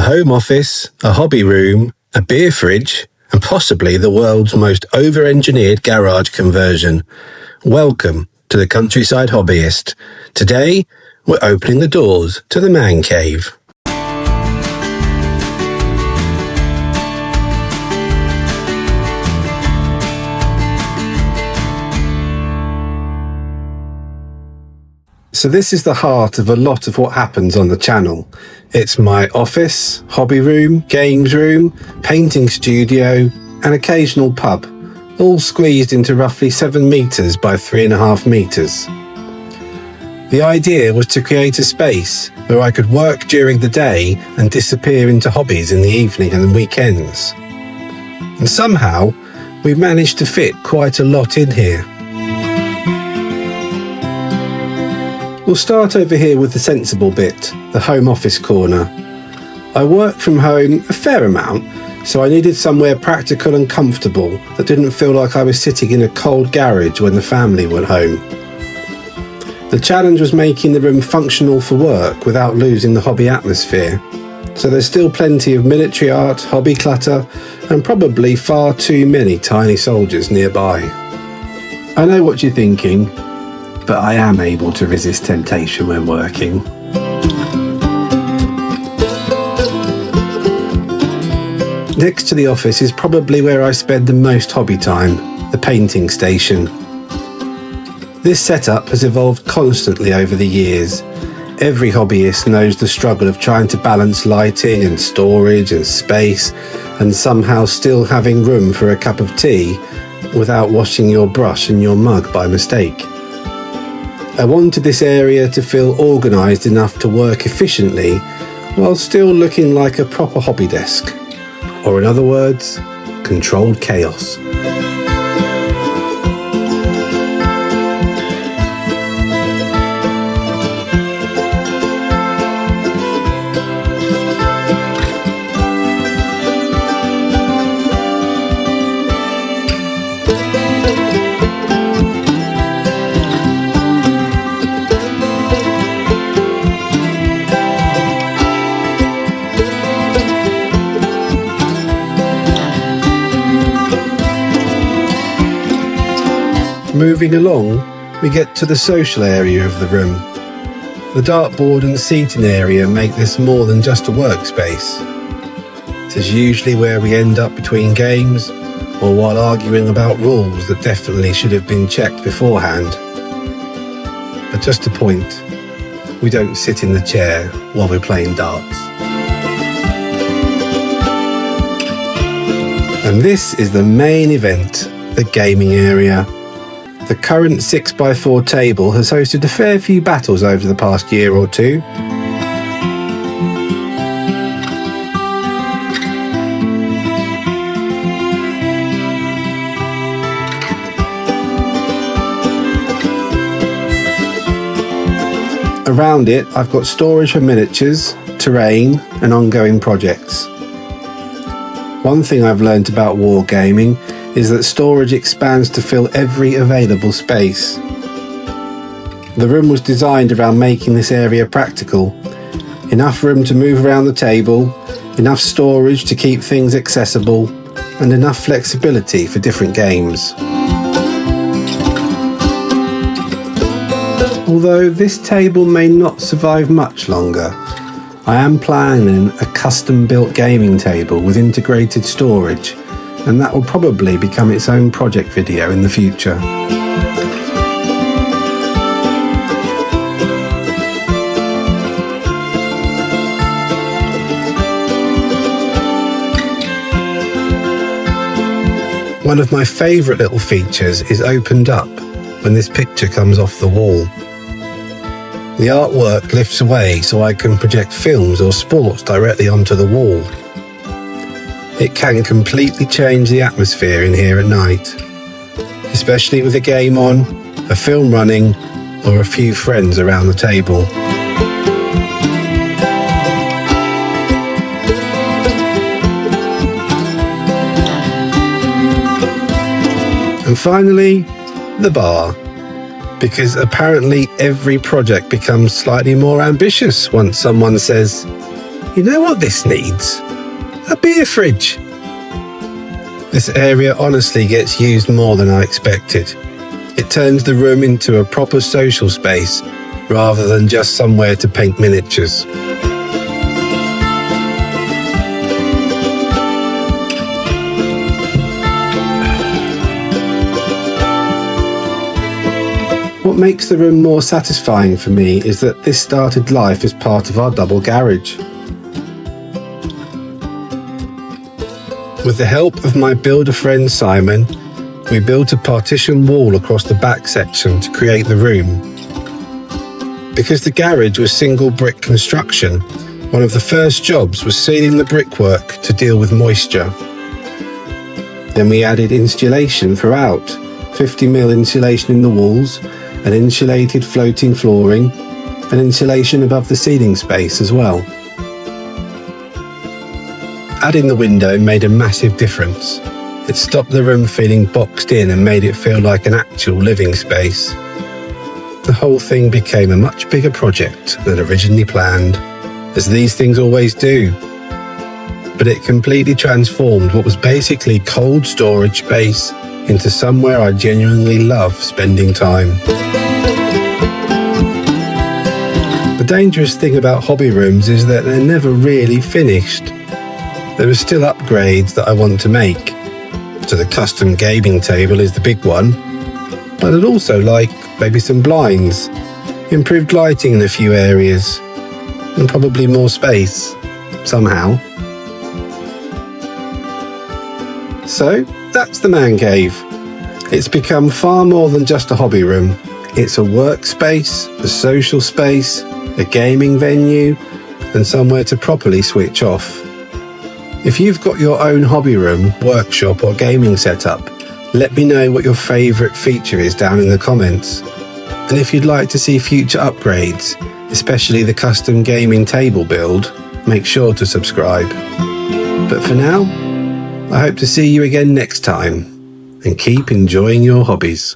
home office, a hobby room, a beer fridge, and possibly the world's most over-engineered garage conversion. Welcome to the Countryside Hobbyist. Today, we're opening the doors to the man cave. So this is the heart of a lot of what happens on the channel. It's my office, hobby room, games room, painting studio, and occasional pub, all squeezed into roughly 7 meters by 3.5 meters. The idea was to create a space where I could work during the day and disappear into hobbies in the evening and weekends. And somehow, we've managed to fit quite a lot in here. We'll start over here with the sensible bit, the home office corner. I work from home a fair amount, so I needed somewhere practical and comfortable that didn't feel like I was sitting in a cold garage when the family went home. The challenge was making the room functional for work without losing the hobby atmosphere. So there's still plenty of military art, hobby clutter, and probably far too many tiny soldiers nearby. I know what you're thinking, but I am able to resist temptation when working. Next to the office is probably where I spend the most hobby time, the painting station. This setup has evolved constantly over the years. Every hobbyist knows the struggle of trying to balance lighting and storage and space, and somehow still having room for a cup of tea without washing your brush and your mug by mistake. I wanted this area to feel organised enough to work efficiently while still looking like a proper hobby desk. Or in other words, controlled chaos. Moving along, we get to the social area of the room. The dartboard and seating area make this more than just a workspace. It is usually where we end up between games, or while arguing about rules that definitely should have been checked beforehand. But just a point, we don't sit in the chair while we're playing darts. And this is the main event, the gaming area. The current 6x4 table has hosted a fair few battles over the past year or two. Around it, I've got storage for miniatures, terrain, and ongoing projects. One thing I've learnt about wargaming is that storage expands to fill every available space. The room was designed around making this area practical. Enough room to move around the table, enough storage to keep things accessible, and enough flexibility for different games. Although this table may not survive much longer, I am planning a custom-built gaming table with integrated storage, and that will probably become its own project video in the future. One of my favourite little features is opened up when this picture comes off the wall. The artwork lifts away so I can project films or sports directly onto the wall. It can completely change the atmosphere in here at night, especially with a game on, a film running, or a few friends around the table. And finally, the bar. Because apparently every project becomes slightly more ambitious once someone says, You know what this needs? A beer fridge. This area honestly gets used more than I expected. It turns the room into a proper social space rather than just somewhere to paint miniatures. What makes the room more satisfying for me is that this started life as part of our double garage. With the help of my builder friend Simon, we built a partition wall across the back section to create the room. Because the garage was single brick construction, one of the first jobs was sealing the brickwork to deal with moisture. Then we added insulation throughout, 50mm insulation in the walls, an insulated floating flooring, and insulation above the ceiling space as well. Adding the window made a massive difference. It stopped the room feeling boxed in and made it feel like an actual living space. The whole thing became a much bigger project than originally planned, as these things always do. But it completely transformed what was basically cold storage space into somewhere I genuinely love spending time. The dangerous thing about hobby rooms is that they're never really finished. There are still upgrades that I want to make. So the custom gaming table is the big one, but I'd also like maybe some blinds, improved lighting in a few areas, and probably more space, somehow. So that's the man cave. It's become far more than just a hobby room. It's a workspace, a social space, a gaming venue, and somewhere to properly switch off. If you've got your own hobby room, workshop or gaming setup, let me know what your favourite feature is down in the comments. And if you'd like to see future upgrades, especially the custom gaming table build, make sure to subscribe. But for now, I hope to see you again next time, and keep enjoying your hobbies.